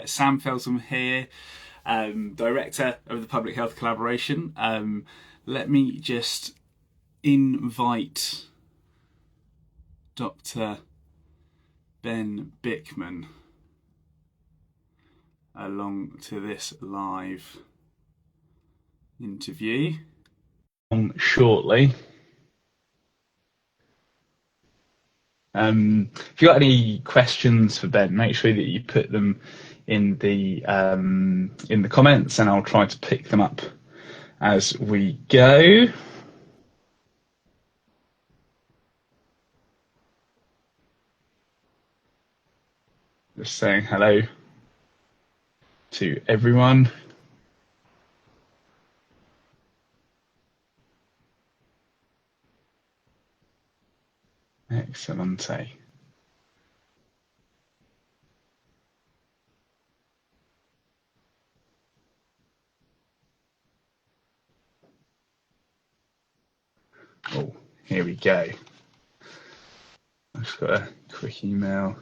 Sam Feltham here, Director of the Public Health Collaboration. Let me just invite Dr Ben Bikman along to this live interview. Shortly. If you've got any questions for Ben, make sure that you put them in the comments, and I'll try to pick them up as we go. Just saying hello to everyone. Excellent. Oh, here we go. I've just got a quick email.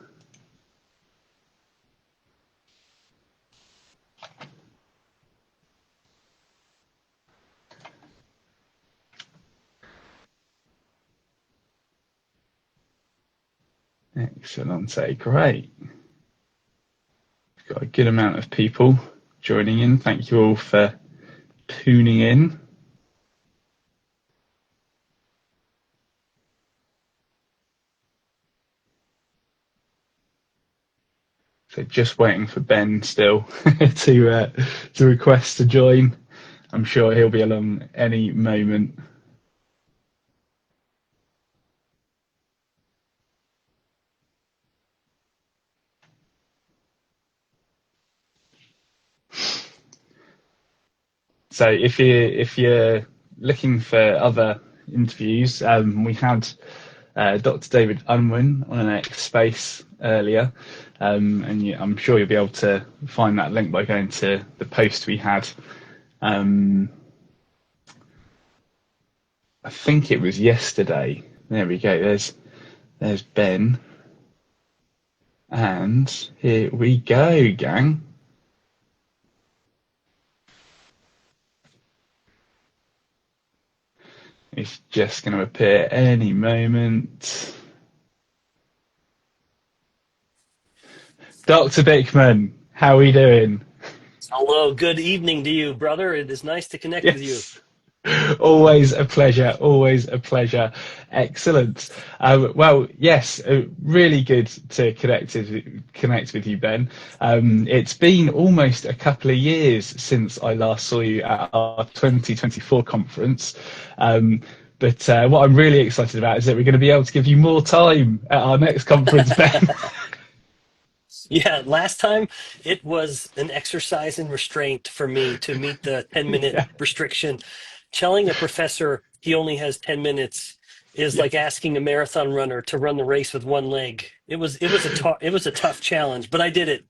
Excellent. Great. We've got a good amount of people joining in. Thank you all for tuning in. So just waiting for Ben still to request to join. I'm sure he'll be along any moment. So if you're looking for other interviews, we had Dr. David Unwin on an X Space earlier, and I'm sure you'll be able to find that link by going to the post we had. I think it was yesterday. There we go. There's Ben, and here we go, gang. It's just going to appear any moment. Dr. Bikman, how are we doing? Hello, good evening to you, brother. It is nice to connect with you. Yes. Always a pleasure. Always a pleasure. Excellent. Well, yes, really good to connect with you, Ben. It's been almost a couple of years since I last saw you at our 2024 conference. But what I'm really excited about is that we're going to be able to give you more time at our next conference, Ben. Yeah, last time it was an exercise in restraint for me to meet the 10-minute Yeah, restriction. Telling a professor he only has 10 minutes is yeah. like asking a marathon runner to run the race with one leg. It was a tough challenge, but I did it.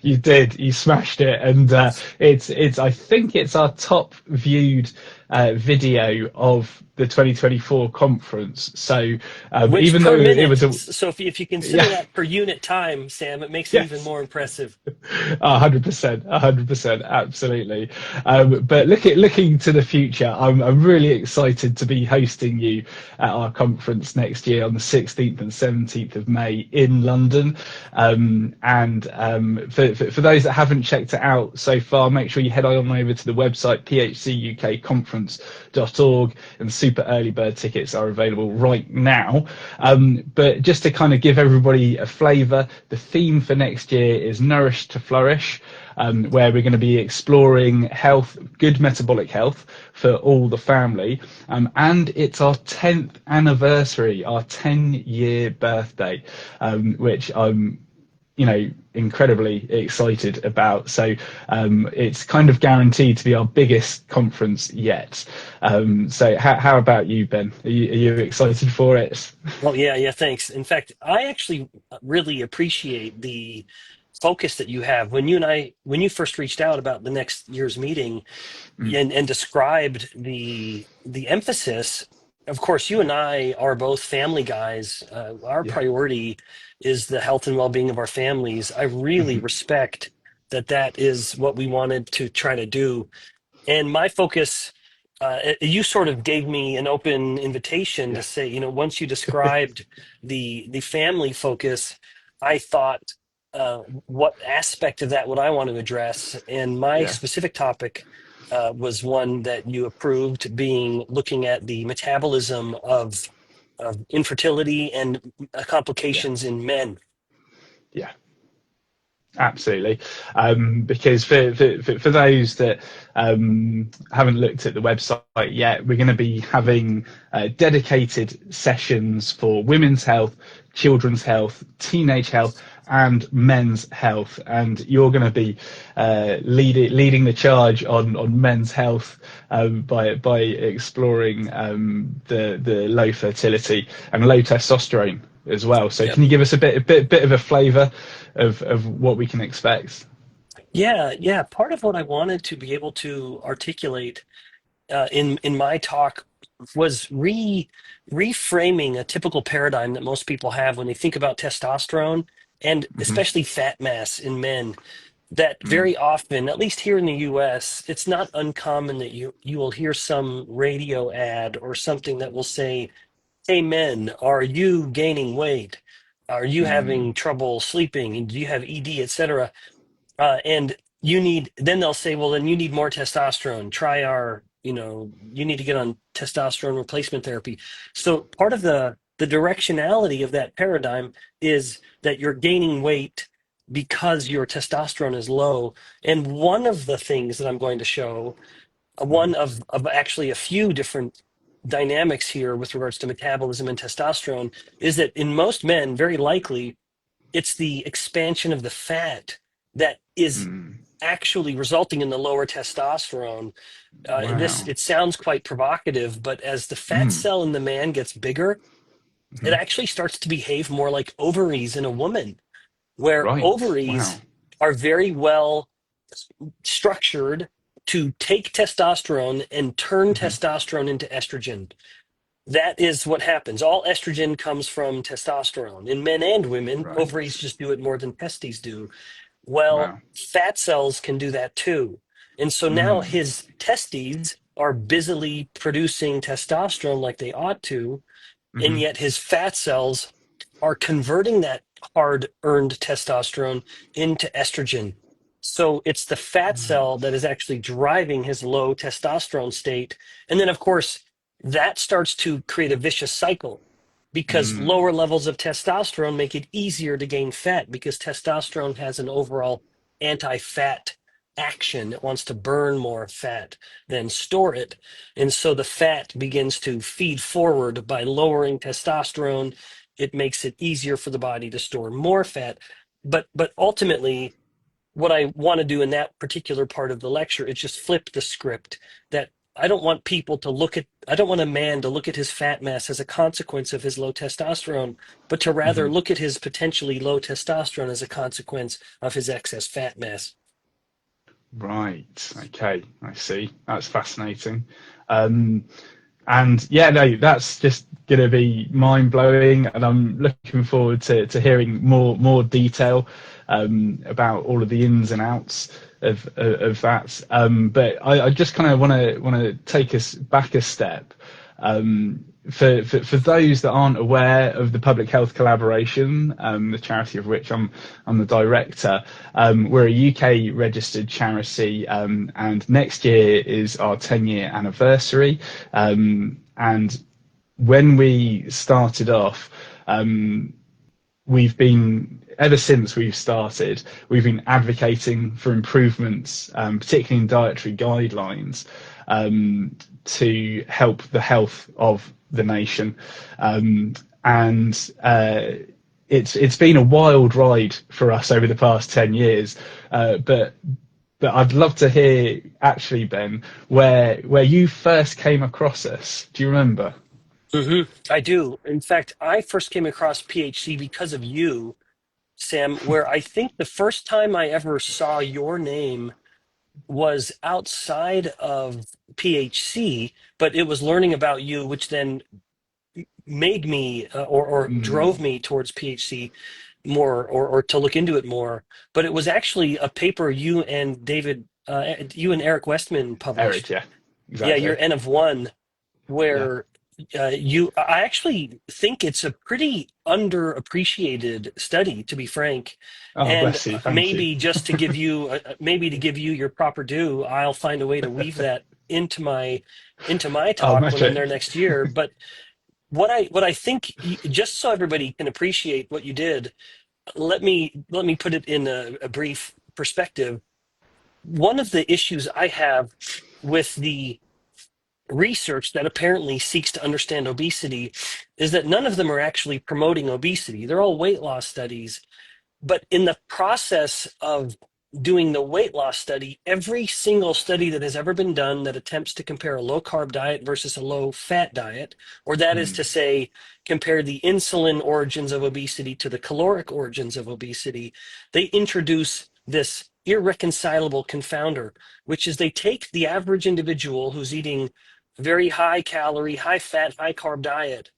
You did. You smashed it, and it's. I think it's our top viewed video of the 2024 conference. So Which even per though it minute? was a So if you consider yeah, that per unit time, Sam, it makes it even yes. more impressive. 100%, 100%, absolutely. But looking to the future, I'm really excited to be hosting you at our conference next year on the 16th and 17th of May in London. And for those that haven't checked it out so far, make sure you head on over to the website phcukconference.org, and super early bird tickets are available right now. But just to kind of give everybody a flavour, the theme for next year is Nourish to Flourish, where we're going to be exploring health, good metabolic health for all the family. And it's our 10th anniversary, our 10-year birthday, which I'm incredibly excited about. So it's kind of guaranteed to be our biggest conference yet. So how about you, Ben? Are you excited for it? Well, yeah, yeah, thanks. In fact, I actually really appreciate the focus that you have when you first reached out about the next year's meeting Mm, and described the emphasis. of course, you and I are both family guys. Our Yeah. priority is the health and well-being of our families. I really Hmm. respect that that is what we wanted to try to do. And my focus, you sort of gave me an open invitation to Yeah. say, once you described the family focus, I thought, what aspect of that would I want to address? And my Yeah. specific topic was one that you approved, being looking at the metabolism of infertility and Yeah. complications in men. Yeah. Absolutely, because for those that haven't looked at the website yet, we're going to be having dedicated sessions for women's health, children's health, teenage health, and men's health. And you're going to be leading the charge on men's health by exploring the low fertility and low testosterone as well. So Yep. can you give us a bit of a flavour of what we can expect? Yeah, yeah. Part of what I wanted to be able to articulate in my talk was reframing a typical paradigm that most people have when they think about testosterone and Hmm. especially fat mass in men. That Mm. very often, at least here in the US, it's not uncommon that you will hear some radio ad or something that will say, "Hey men, are you gaining weight? Are you having Mm. trouble sleeping? And do you have ED, etc.?" And then they'll say, well, then you need more testosterone. Try you need to get on testosterone replacement therapy. So part of the directionality of that paradigm is that you're gaining weight because your testosterone is low. And one of the things that I'm going to show, one of actually a few different dynamics here with regards to metabolism and testosterone, is that in most men, very likely, it's the expansion of the fat that is Mm. actually resulting in the lower testosterone. This Wow. it sounds quite provocative, but as the fat Mm. cell in the man gets bigger, it Hmm. actually starts to behave more like ovaries in a woman, where Right. Wow. ovaries are very well structured to take testosterone and turn Hmm. testosterone into estrogen. That is what happens. All estrogen comes from testosterone in men and women. Ovaries Right. just do it more than testes do. Well, Wow. fat cells can do that too. And so now Mm. his testes are busily producing testosterone like they ought to, and Hmm. yet his fat cells are converting that hard earned testosterone into estrogen. So it's the fat cell that Right. is actually driving his low testosterone state. And then, of course, that starts to create a vicious cycle because Mm. lower levels of testosterone make it easier to gain fat because testosterone has an overall anti fat action. It wants to burn more fat than store it. And so the fat begins to feed forward by lowering testosterone. It makes it easier for the body to store more fat. But ultimately, what I want to do in that particular part of the lecture is just flip the script that I don't want a man to look at his fat mass as a consequence of his low testosterone, but to rather Hmm. look at his potentially low testosterone as a consequence of his excess fat mass. Right. Okay. I see. That's fascinating. Um, And yeah, no, that's just going to be mind blowing, and I'm looking forward to hearing more detail about all of the ins and outs of that. But I just kind of want to take us back a step. For those that aren't aware of the Public Health Collaboration, the charity of which I'm the director, we're a UK registered charity, and next year is our 10-year anniversary. And when we started off, we've been ever since we've started, we've been advocating for improvements, particularly in dietary guidelines, to help the health of the nation. And it's been a wild ride for us over the past 10 years, but I'd love to hear, actually, Ben, where you first came across us. Do you remember? I do. In fact, I first came across PHC because of you, Sam, where I think the first time I ever saw your name was outside of PHC, but it was learning about you, which then made me or drove me towards PHC more, or to look into it more. But it was actually a paper you and Eric Westman Eric, published. yeah, Yeah, exactly. your N of one, Yeah. where I actually think it's a pretty underappreciated study, to be frank. Oh, And bless you. Thank you. maybe just to give you maybe to give you your proper due, I'll find a way to weave that into my Oh, talk when I'm there magic. next year. But what I think, just so everybody can appreciate what you did, let me put it in a brief perspective. One of the issues I have with the research that apparently seeks to understand obesity is that none of them are actually promoting obesity. They're all weight loss studies. But in the process of doing the weight loss study, every single study that has ever been done that attempts to compare a low carb diet versus a low fat diet, or that is to Mm, say, compare the insulin origins of obesity to the caloric origins of obesity, they introduce this irreconcilable confounder, which is they take the average individual who's eating very high calorie, high fat, high carb diet,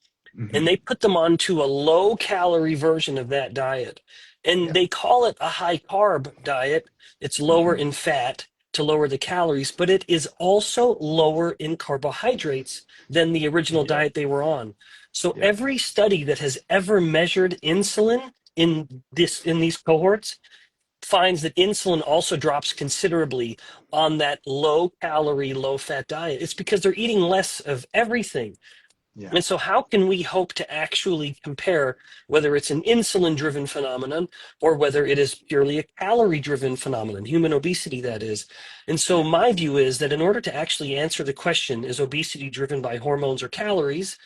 and hmm. they put them onto a low calorie version of that diet. And Yeah. they call it a high carb diet. It's lower Hmm. in fat to lower the calories, but it is also lower in carbohydrates than the original Yeah. diet they were on. So Yeah. every study that has ever measured insulin in these cohorts finds that insulin also drops considerably on that low calorie, low fat diet. It's because they're eating less of everything. Yeah. And so, how can we hope to actually compare whether it's an insulin driven phenomenon or whether it is purely a calorie driven phenomenon, human obesity, that is? And so, Yeah. my view is that in order to actually answer the question, is obesity driven by hormones or calories?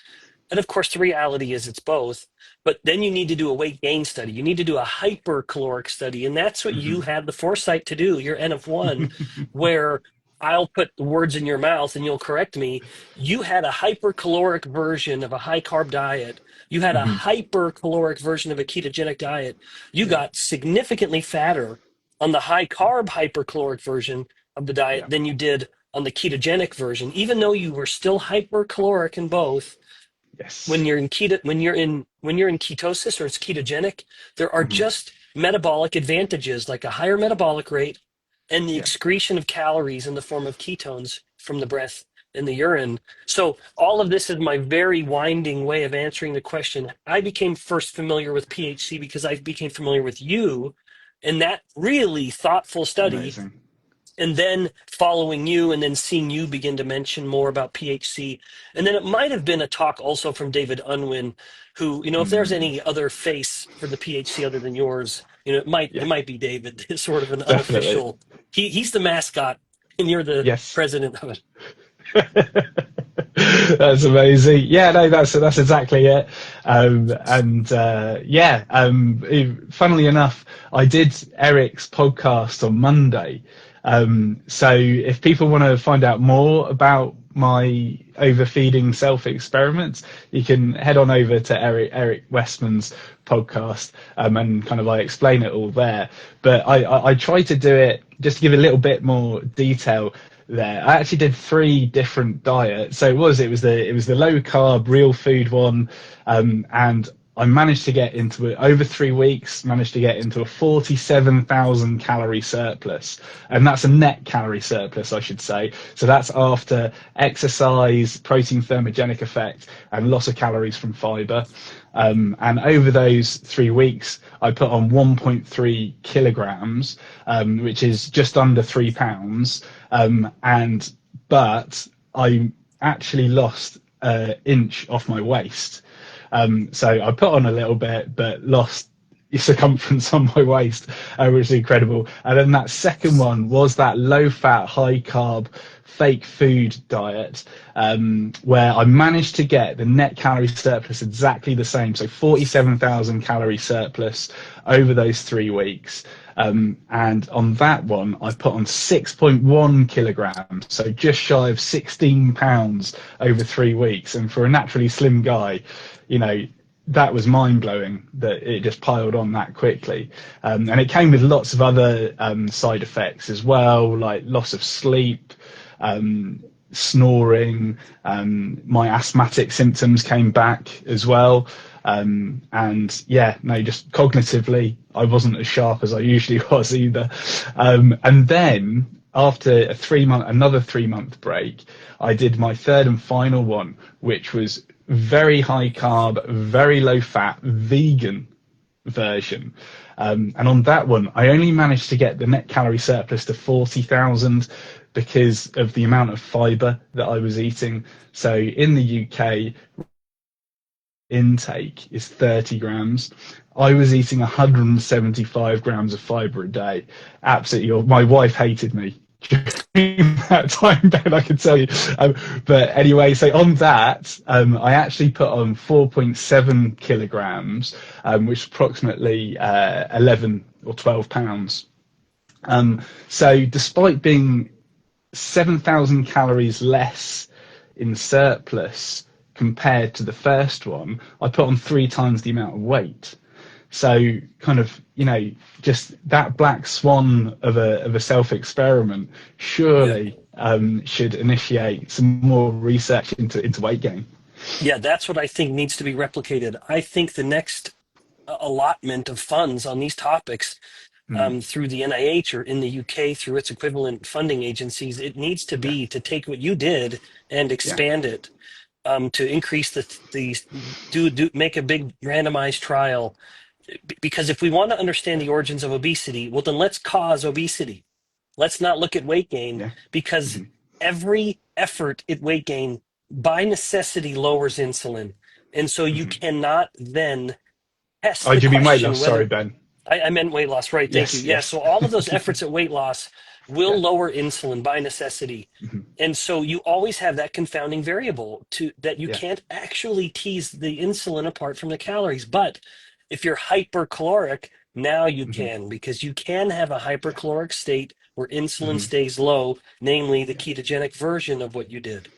And of course, the reality is it's both. But then you need to do a weight gain study. You need to do a hypercaloric study. And that's what you Hmm. had the foresight to do, your N of one, where I'll put the words in your mouth and you'll correct me. You had a hypercaloric version of a high carb diet. You had a Hmm. hypercaloric version of a ketogenic diet. You Yeah. got significantly fatter on the high carb hypercaloric version of the diet Yeah. than you did on the ketogenic version, even though you were still hypercaloric in both. When Yes. you're in ketosis, or it's ketogenic, there are Hmm. just metabolic advantages like a higher metabolic rate and the Yeah. excretion of calories in the form of ketones from the breath and the urine. So all of this is my very winding way of answering the question. I became first familiar with PHC because I became familiar with you and that really thoughtful study, Amazing. and then following you and then seeing you begin to mention more about PHC. And then it might have been a talk also from David Unwin, who, if there's Mm, any other face for the PHC other than yours, it yeah. might be David, sort of an Definitely. unofficial. He's the mascot and you're the Yes. president of it. That's amazing. Yeah, no, that's exactly it. And yeah, funnily enough, I did Eric's podcast on Monday. So if people want to find out more about my overfeeding self experiments, you can head on over to Eric Westman's podcast, and kind of I explain it all there. But I try to do it just to give a little bit more detail there. I actually did three different diets. So it was the low carb real food one, and I managed to get into it over 3 weeks. Managed to get into a 47,000 calorie surplus, and that's a net calorie surplus, I should say. So that's after exercise, protein thermogenic effect, and loss of calories from fiber. And over those 3 weeks, I put on 1.3 kilograms, which is just under 3 pounds. But I actually lost an inch off my waist. So I put on a little bit, but lost circumference on my waist, which is incredible. And then that second one was that low fat, high carb, fake food diet, where I managed to get the net calorie surplus exactly the same. So 47,000 calorie surplus over those 3 weeks. And on that one, I put on 6.1 kilograms, so just shy of 16 pounds over 3 weeks. And for a naturally slim guy, you know, that was mind blowing that it just piled on that quickly. And it came with lots of other side effects as well, like loss of sleep, snoring. My asthmatic symptoms came back as well. And yeah, no, just cognitively, I wasn't as sharp as I usually was either. And then after another 3 month break, I did my third and final one, which was very high carb, very low fat, vegan version. And on that one, I only managed to get the net calorie surplus to 40,000 because of the amount of fiber that I was eating. So in the UK, intake is 30 grams. I was eating 175 grams of fiber a day. Absolutely. My wife hated me during that time, Ben, I can tell you. But anyway, so on that, I actually put on 4.7 kilograms, which is approximately 11 or 12 pounds. So despite being 7,000 calories less in surplus compared to the first one, I put on 3 times the amount of weight. So kind of, just that black swan of a self experiment surely should initiate some more research into weight gain. Yeah, that's what I think needs to be replicated. I think the next allotment of funds on these topics Mm, through the NIH or in the UK through its equivalent funding agencies, it needs to yeah, be to take what you did and yeah, expand it to increase the make a big randomized trial. Because if we want to understand the origins of obesity, well, then let's cause obesity. Let's not look at weight gain yeah. because Hmm. every effort at weight gain by necessity lowers insulin. And so you Hmm. cannot then test Oh, the do you mean weight question loss? Sorry, whether Ben. I meant weight loss, right? Thank you. Yes, Yeah. yes. So all of those efforts at weight loss will Yeah. lower insulin by necessity. Hmm. And so you always have that confounding variable to that you Yeah. can't actually tease the insulin apart from the calories. But if you're hypercaloric, now you Hmm. can, because you can have a Yeah. hypercaloric state where insulin Hmm. stays low, namely the Yeah. ketogenic version of what you did.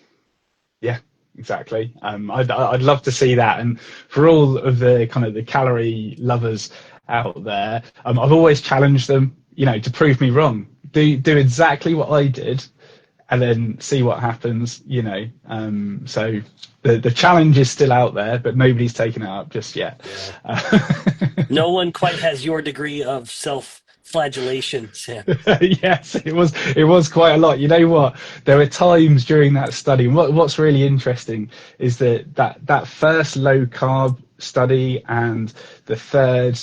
Yeah, exactly. I'd love to see that. And for all of the kind of the calorie lovers out there, I've always challenged them, to prove me wrong. Do exactly what I did, and then see what happens. So the challenge is still out there, but nobody's taken it up just yet. Yeah. Uh, No one quite has your degree of self-flagellation, Sam. Yes, it was quite a lot. You know what? There were times during that study. What's really interesting is that first low carb study and the third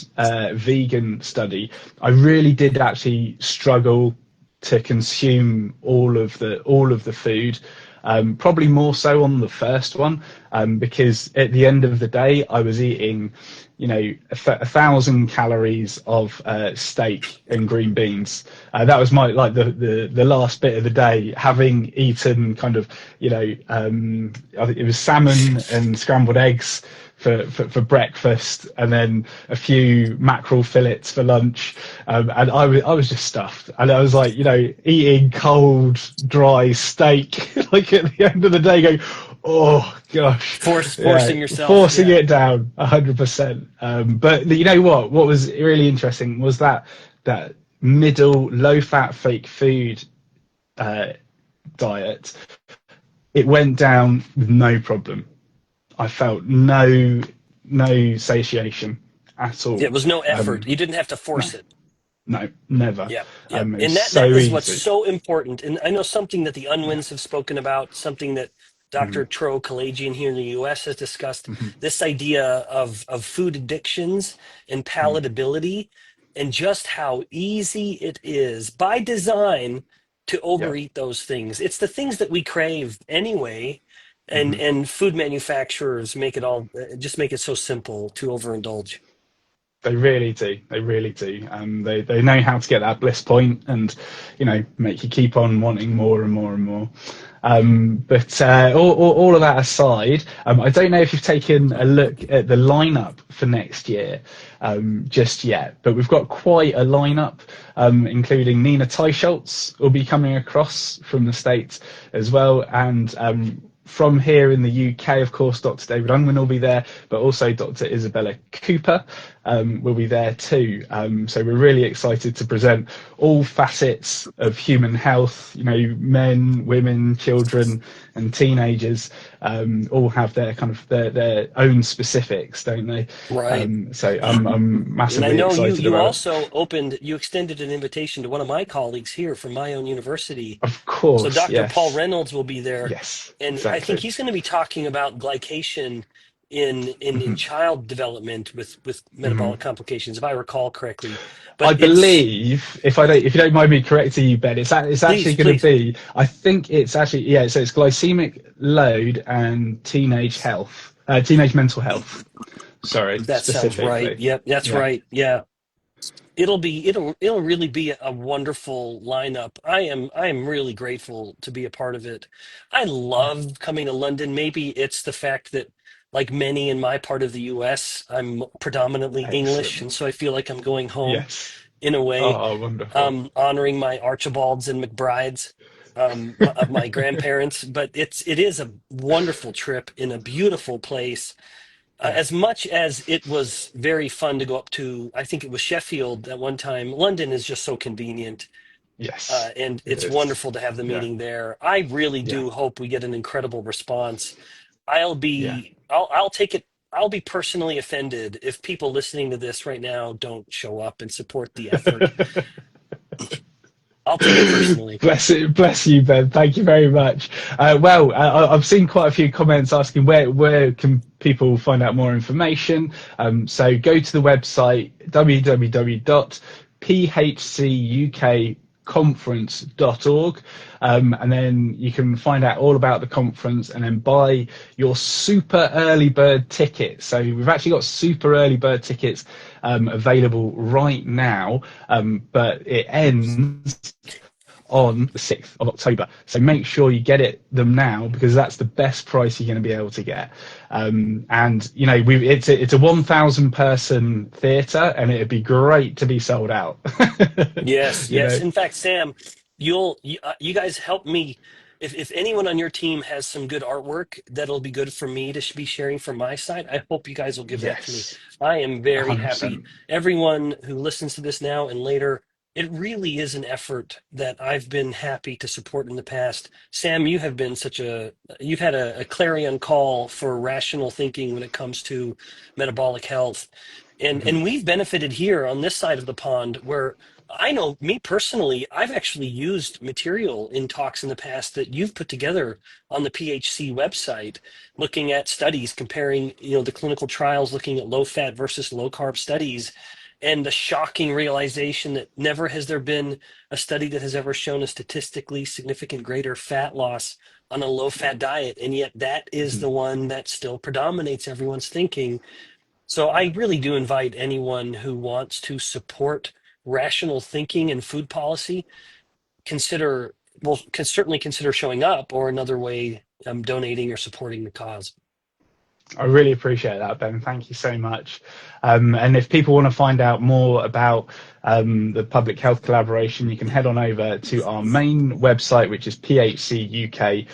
vegan study, I really did actually struggle to consume all of the food. Probably more so on the first one, because at the end of the day, I was eating, 1,000 calories of steak and green beans. That was my the last bit of the day, having eaten kind of, I think it was salmon and scrambled eggs for breakfast, and then a few mackerel fillets for lunch, and I was just stuffed, and I was like, eating cold dry steak like at the end of the day, going, oh gosh, yeah, Forcing yourself. forcing Yeah. it down 100%. But you know what was really interesting was that middle low fat fake food uh, diet. It went down with no problem. I felt no satiation at Yeah, all. it was no effort. Um, You didn't have to no, force it. no, never. Yeah, yeah. It was And that so is what's easy. so important. And I know something that the Yeah. Unwins have spoken about, something that Hmm. Dr. Tro Kalajian here in the US has discussed, Hmm. this idea of food addictions and Hmm. palatability and just how easy it is by design to Yeah. overeat those things. It's the things that we crave anyway. And Hmm. and food manufacturers make it all just make it so simple to overindulge. They really do. They really do. They know how to get that bliss point, and make you keep on wanting more and more and more. But all of that aside, I don't know if you've taken a look at the lineup for next year just yet, but we've got quite a lineup, including Nina Teicholz will be coming across from the States as well, and from here in the UK, of course, Dr. David Unwin will be there, but also Dr. Isabella Cooper will be there too. So we're really excited to present all facets of human health. You know, men, women, children, and teenagers all have their kind of their own specifics, don't they? Right. So I'm And I massively know excited you about it. also you extended an invitation to one of my colleagues here from my own university. Of So course, Dr. Paul yes, Reynolds will be there, yes, and I think exactly. he's going to be talking about glycation in Hmm. child development with Hmm. metabolic complications, if I recall correctly. I But it's believe, if you don't mind me correcting you, Ben, it's please, actually going to please. be. I think it's actually, yeah. So it's glycemic load and teenage health, teenage mental health. Sorry, That sounds right. specifically. Yep, that's Yeah. right. Yeah. It'll really be a wonderful lineup. I am really grateful to be a part of it. I Yeah. love coming to London. Maybe it's the fact that, like many in my part of the US, I'm predominantly English, Excellent. and so I feel like I'm going home Yes. in a way, Oh, wonderful. honoring my Archibalds and McBrides, of my grandparents. But it is a wonderful trip in a beautiful place. Yeah. As much as it was very fun to go up to, I think it was Sheffield at one time. London is just so convenient, Yes. and It it's is. wonderful to have the Yeah. meeting there. I really Yeah. do hope we get an incredible response. Yeah. I'll take it. I'll be personally offended if people listening to this right now don't show up and support the effort. I'll take it personally. Bless you, Ben. Thank you very much. I've seen quite a few comments asking where can people find out more information. So go to the website www.phcukconference.org, and then you can find out all about the conference and then buy your super early bird ticket. So we've actually got super early bird tickets available right now, but it ends on the 6th of October. So make sure you get them now because that's the best price you're going to be able to get. And you know, it's a 1,000 person theatre, and it'd be great to be sold out. Yes, You yes. know, In fact, Sam, you guys help me. If anyone on your team has some good artwork that'll be good for me to be sharing from my side, I hope you guys will give that to me. yes, I am very happy. 100%. Everyone who listens to this now and later, it really is an effort that I've been happy to support in the past. Sam, you have been you've had a clarion call for rational thinking when it comes to metabolic health. Mhm. And we've benefited here on this side of the pond where I know me personally, I've actually used material in talks in the past that you've put together on the PHC website, looking at studies, comparing, the clinical trials, looking at low fat versus low carb studies, and the shocking realization that never has there been a study that has ever shown a statistically significant greater fat loss on a low fat diet. And yet that is Mhm. the one that still predominates everyone's thinking. So I really do invite anyone who wants to support rational thinking and food policy, consider, can certainly consider showing up, or another way, donating or supporting the cause. I really appreciate that, Ben. Thank you so much. And if people want to find out more about the public health collaboration, you can head on over to our main website, which is phcuk.org,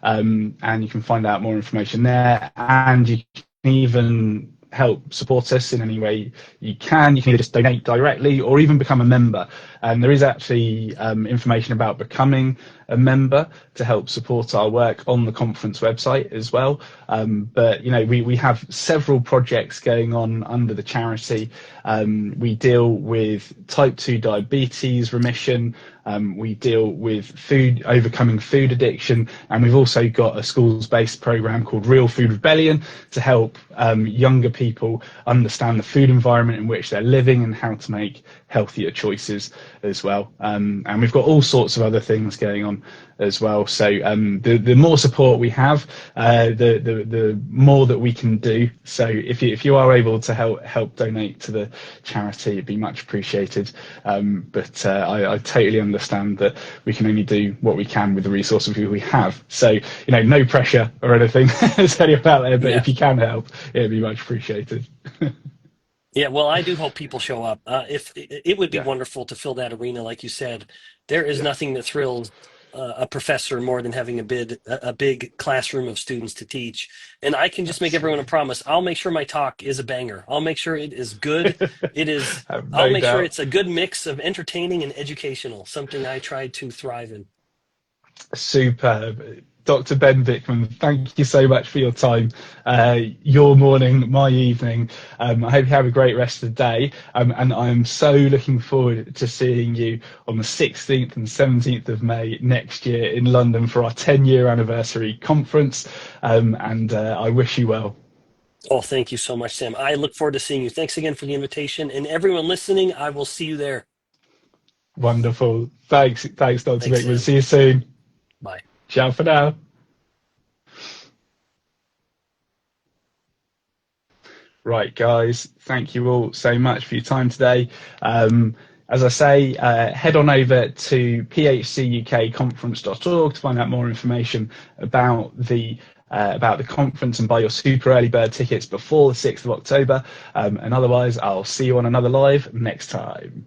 and you can find out more information there. And you can even help support us in any way you can. You can either just donate directly or even become a member. And there is actually information about becoming a member to help support our work on the conference website as well. But you know, we have several projects going on under the charity. We deal with type 2 diabetes remission. We deal with overcoming food addiction, and we've also got a schools-based program called Real Food Rebellion to help younger people understand the food environment in which they're living and how to make healthier choices as well. And we've got all sorts of other things going on as well. So the more support we have, the more that we can do. So if you are able to help donate to the charity, it'd be much appreciated. But I totally understand that we can only do what we can with the resources we have. So no pressure or anything to tell you about there. But Yeah. if you can help, it'd be much appreciated. Yeah, well, I do hope people show up. If it would be Yeah, wonderful to fill that arena, like you said, there is yeah, nothing that thrills. a professor more than having a big classroom of students to teach. And I can just make everyone a Absolutely. promise. I'll make sure my talk is a banger. I'll make sure it is good. It is. I have I'll no make sure doubt. it's a good mix of entertaining and educational, something I try to thrive in. Superb. Dr. Ben Bikman, thank you so much for your time. Your morning, my evening. I hope you have a great rest of the day. And I'm so looking forward to seeing you on the 16th and 17th of May next year in London for our 10-year anniversary conference. And I wish you well. Oh, thank you so much, Sam. I look forward to seeing you. Thanks again for the invitation. And everyone listening, I will see you there. Wonderful. Thanks, Dr. Thanks, Bikman. Sam. See you soon. Bye. Ciao for now. Right, guys, thank you all so much for your time today. As I say, head on over to phcukconference.org to find out more information about the conference and buy your super early bird tickets before the 6th of October. And otherwise, I'll see you on another live next time.